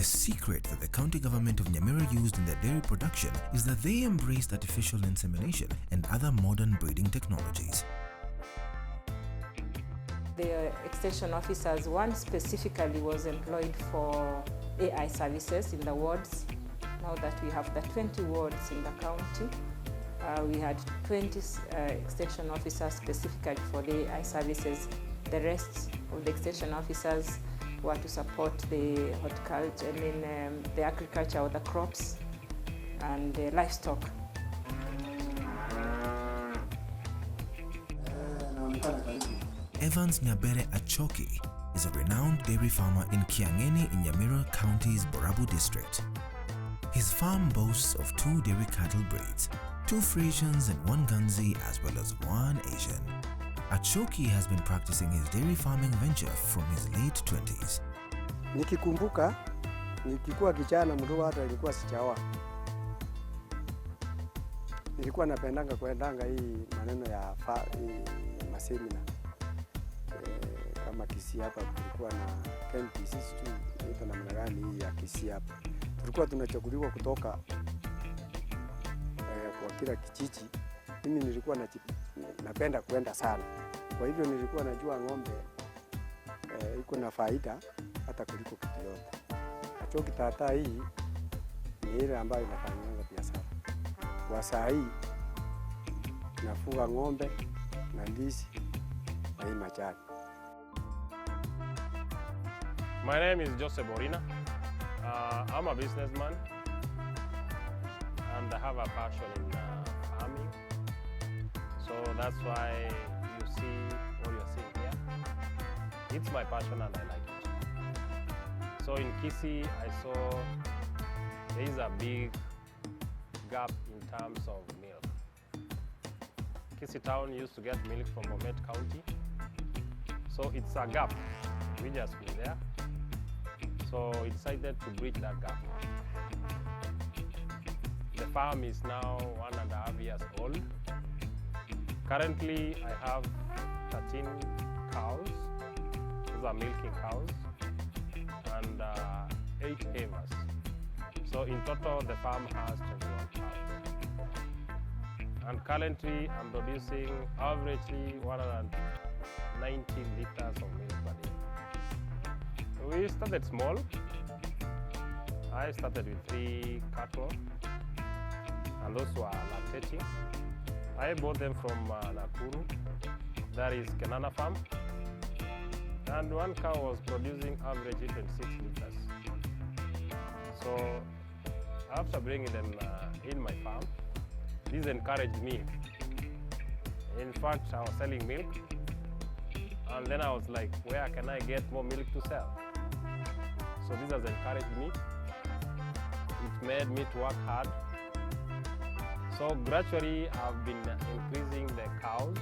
secret that the county government of Nyamira used in their dairy production is that they embraced artificial insemination and other modern breeding technologies. The extension officers, one specifically was employed for AI services in the wards. Now that we have the 20 wards in the county, we had 20 extension officers specifically for the AI services. The rest of the extension officers were to support the horticulture, the agriculture or the crops and the livestock. Evans Nyabere Achoki is a renowned dairy farmer in Kiangeni in Nyamira County's Borabu district. His farm boasts of 2 dairy cattle breeds, 2 Frisians and 1 Ganzi, as well as 1 Asian. Achoki has been practicing his dairy farming venture from his late 20s. Nikikumbuka, nikikuwa kijana mdogo hata nilikuwa sijaoa. Nilikuwa napendanga kuendanga hii maneno ya masemina. Kama Kisii hapa tulikuwa na KMTC tu, inaitwa namna gani hii ya Kisii hapa. Tulikuwa tunachaguliwa kutoka kwa kila kijiji. Mimi nilikuwa napenda kwenda sana. Kwa hivyo nilikuwa najua ng'ombe iko na faida hata kuliko kitu yote. Achoki tata hii ni ile ambayo inafanyanga biashara. Kwa saa hii nafuga ng'ombe na ndizi na hii majani. My name is Joseph Borina. I'm a businessman and I have a passion in farming. So that's why you see what you're seeing here. It's my passion and I like it. So in Kisii, I saw there is a big gap in terms of milk. Kisii town used to get milk from Bomet County. So it's a gap. We just been there. So we decided to bridge that gap. The farm is now 1.5 years old. Currently, I have 13 cows. Those are milking cows, and 8 havers. So in total, the farm has 21 cows. And currently, I'm producing averagely 190 liters of milk per day. We started small. I started with 3 cattle, and those were lactating. I bought them from Nakuru, that is Kenana farm, and 1 cow was producing averagely 26 liters. So after bringing them in my farm, this encouraged me. In fact, I was selling milk, and then I was like, where can I get more milk to sell? So this has encouraged me. It made me to work hard. So gradually, I've been increasing the cows.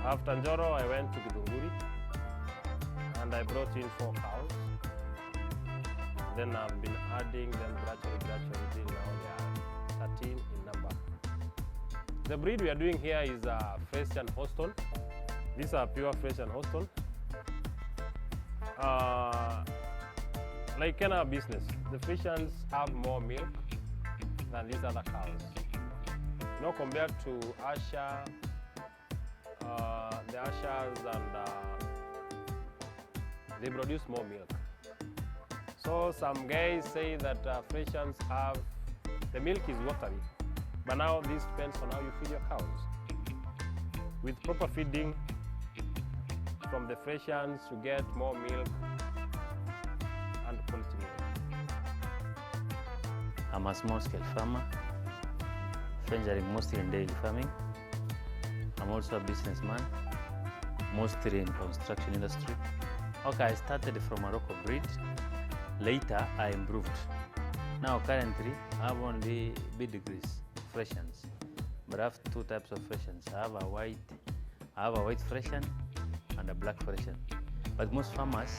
After Njoro, I went to Githunguri, and I brought in 4 cows. Then I've been adding them gradually till now they are 13 in number. The breed we are doing here is a Frisian Holstein. These are pure Frisian Holstein. Like in our business, the Frisians have more milk than these other cows. You know, compared to Asha, the Ashas and they produce more milk. So some guys say that Frisians have, the milk is watery, but now this depends on how you feed your cows. With proper feeding from the Frisians, you get more milk and quality milk. I'm a small-scale farmer, venturing mostly in dairy farming. I'm also a businessman, mostly in construction industry. Okay, I started from a local breed. Later, I improved. Now, currently, I have only B degrees Frisians, but I have 2 types of Frisians. I have a white Frisian and a black Frisian. But most farmers,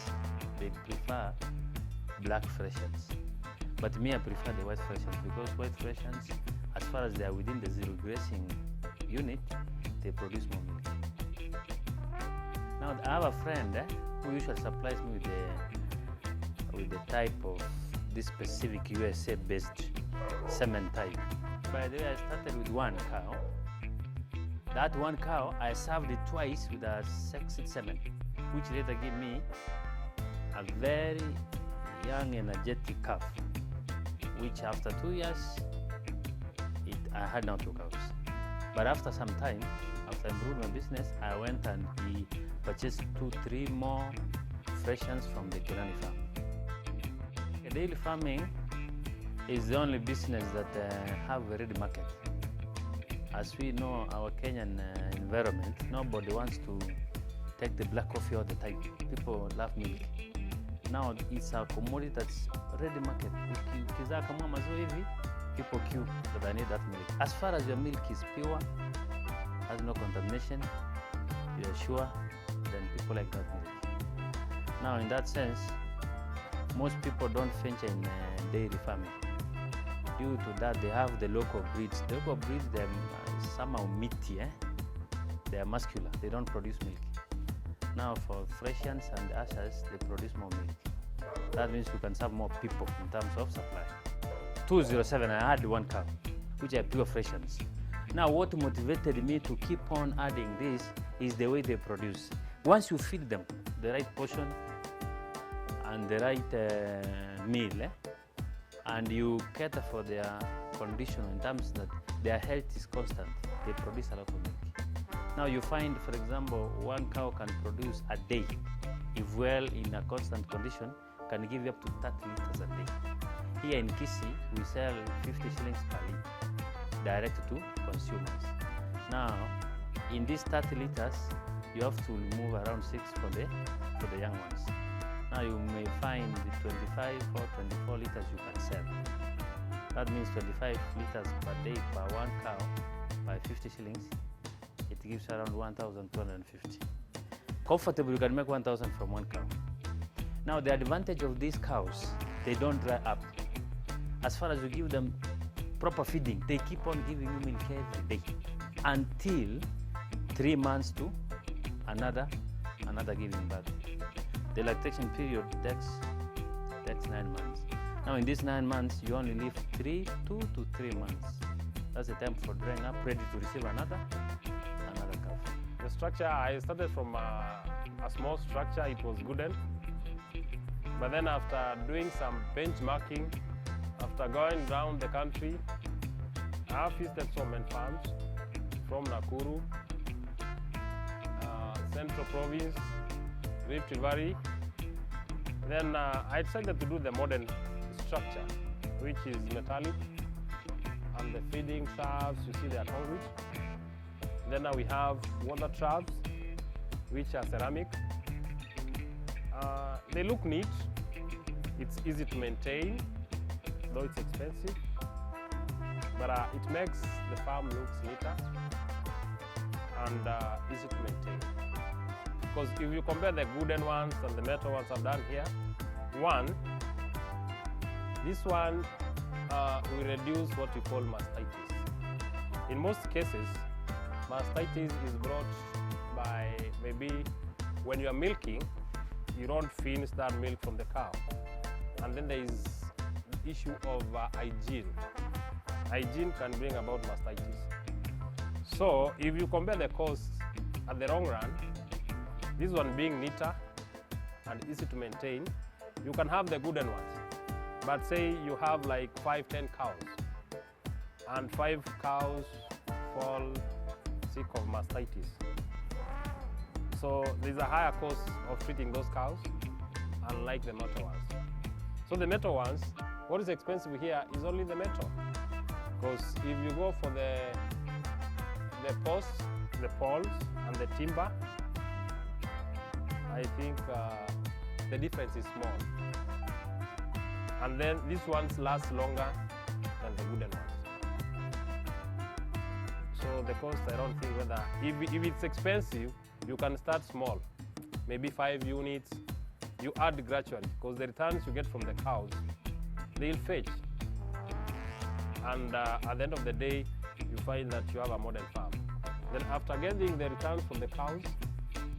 they prefer black Frisians. But me, I prefer the white Frisians because white Frisians, as far as they are within the zero grazing unit, they produce more milk. Now, I have a friend who usually supplies me with the type of this specific USA-based semen type. By the way, I started with one cow. That one cow, I served it twice with a sexed semen, which later gave me a very young, energetic calf, which after 2 years, I had now 2 cows. But after some time, after I improved my business, I went and purchased 2-3 more freshens from the Kirani farm. Dairy farming is the only business that have a ready market. As we know, our Kenyan environment, nobody wants to take the black coffee all the time. People love milk. Now it's a commodity that's ready market. Ukizaa kama maziwa hivi, people queue because they need that milk. As far as your milk is pure, has no contamination, you're sure, then people like that milk. Now in that sense, most people don't venture in dairy farming. Due to that, they have the local breeds. The local breeds, they're somehow meaty, they are muscular, they don't produce milk. Now for Fresians and Ashers, they produce more milk. That means you can serve more people in terms of supply. 2007, I had 1 cow, which are pure Fresians. Now what motivated me to keep on adding this is the way they produce. Once you feed them the right portion and the right meal, and you cater for their condition in terms that their health is constant, they produce a lot of milk. Now you find, for example, 1 cow can produce a day, if well in a constant condition, can give you up to 30 liters a day. Here in Kisii, we sell 50 shillings per litre, direct to consumers. Now, in these 30 liters, you have to remove around 6 for the young ones. Now you may find the 25 or 24 liters you can sell. That means 25 liters per day per 1 cow by 50 shillings. It gives around 1,250. Comfortably, you can make 1,000 from 1 cow. Now the advantage of these cows, they don't dry up. As far as you give them proper feeding, they keep on giving you milk every day until 3 months to another giving birth. The lactation period takes 9 months. Now in these 9 months, you only leave 2 to 3 months. That's the time for drying up, ready to receive another calf. The structure, I started from a small structure. It was wooden. But then after doing some benchmarking, after going around the country, I have visited so many farms from Nakuru, Central Province, Rift Valley. Then I decided to do the modern structure, which is metallic, and the feeding troughs, you see they are concrete. Then now we have water troughs, which are ceramic. They look neat, it's easy to maintain, though it's expensive, but it makes the farm look neater and easy to maintain. Because if you compare the wooden ones and the metal ones I've done here, this one will reduce what we call mastitis. In most cases, mastitis is brought by maybe when you are milking, you don't finish that milk from the cow. And then there is the issue of hygiene. Hygiene can bring about mastitis. So if you compare the costs at the long run, this one being neater and easy to maintain, you can have the wooden ones. But say you have like 5-10 cows, and 5 cows fall sick of mastitis. So there's a higher cost of treating those cows, unlike the metal ones. So the metal ones, what is expensive here is only the metal. Because if you go for the posts, the poles, and the timber, I think the difference is small. And then these ones last longer than the wooden ones. So the cost, I don't think whether, if it's expensive, you can start small, maybe 5 units. You add gradually, because the returns you get from the cows, they'll fetch. And at the end of the day, you find that you have a modern farm. Then after getting the returns from the cows,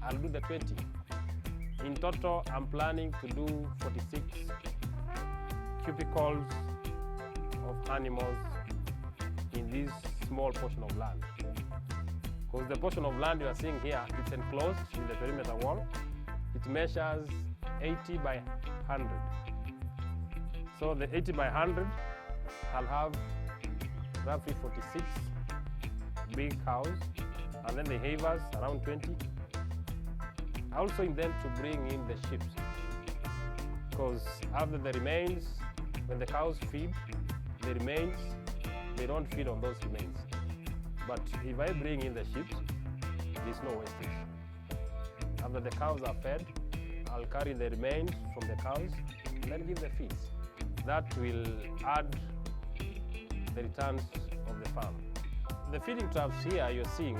I'll do the 20. In total, I'm planning to do 46 cubicles of animals in this small portion of land. Because the portion of land you are seeing here, it's enclosed in the perimeter wall. It measures 80 by 100. So the 80 by 100, I'll have roughly 46 big cows, and then the havers around 20. I also intend to bring in the sheep, because after the remains, when the cows feed, the remains, they don't feed on those remains. But if I bring in the sheep, there's no wastage. After the cows are fed, I'll carry the remains from the cows and then give the feeds. That will add the returns of the farm. The feeding troughs here you're seeing,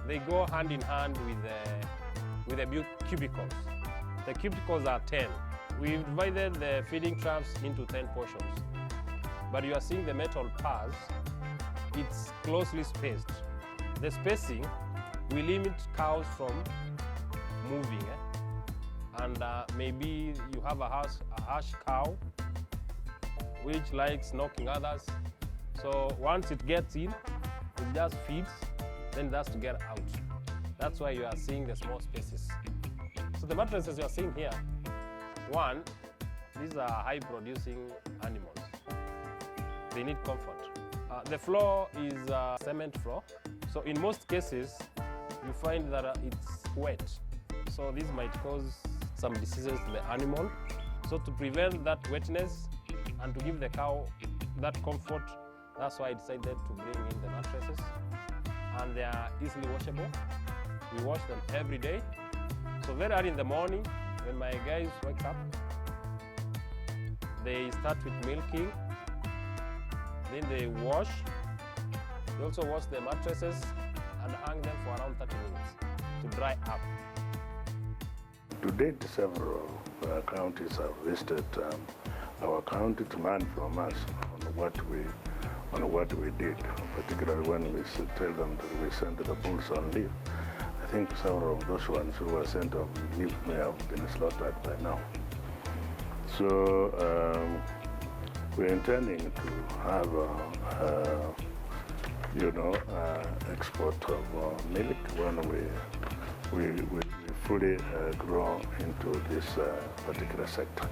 they go hand in hand with the cubicles. The cubicles are 10. We've divided the feeding troughs into 10 portions. But you are seeing the metal paths, it's closely spaced. The spacing will limit cows from moving. And maybe you have a harsh cow which likes knocking others. So once it gets in, it just feeds, then it has to get out. That's why you are seeing the small spaces. So the mattresses you are seeing here, one, these are high-producing animals. They need comfort. The floor is a cement floor. So in most cases, you find that it's wet. So this might cause some diseases to the animal. So to prevent that wetness and to give the cow that comfort, that's why I decided to bring in the mattresses. And they are easily washable. We wash them every day. So very early in the morning, when my guys wake up, they start with milking, then they wash. They also wash the mattresses and hang them for around 30 minutes to dry up. To date, several counties have visited our county to learn from us on what we did, particularly when we tell them that we sent the bulls on leave. I think several of those ones who were sent on leave may have been slaughtered by now. So we're intending to have export of milk when we fully grow into this particular sector.